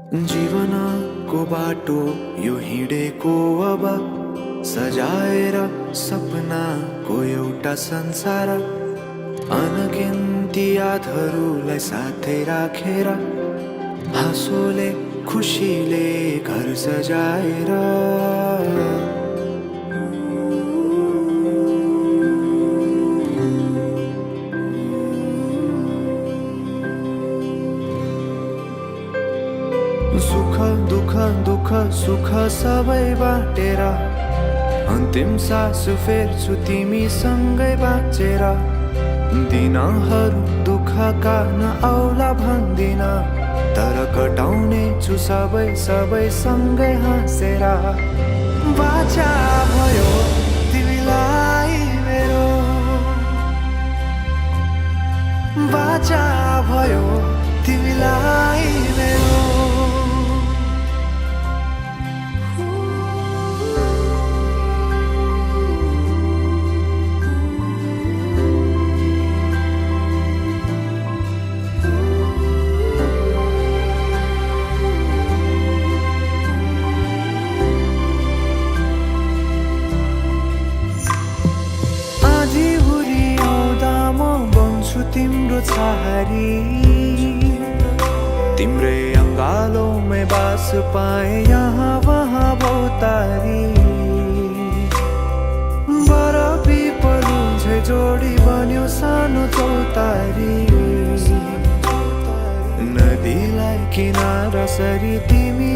जीवनको बाटो यो हिँडेको अब सजाएर सपनाको एउटा संसार, अनगिन्ती यादहरूलाई साथै राखेर हाँसोले खुसीले घर सजाएर सुख दुख दुख सुख सबै बाटेर अन्तिम सास फेर्छु तिमीसँगै बाँचेर। दिनहरू दुःखका नआउला भन्दिन, तर कटाउने छु सबै सबै सँगै हाँसेर। बाचा भयो तिमीलाई मेरो, बाचा भयो तिमीलाई मेरो। तिम्रो छहारी तिम्रै अङ्गालोमै बास पाए यहाँ वहाँ भौतारी। बरफी पलु झै जोडी बन्यो सानो चौतारी, नदीलाई किनारा सरी तिमी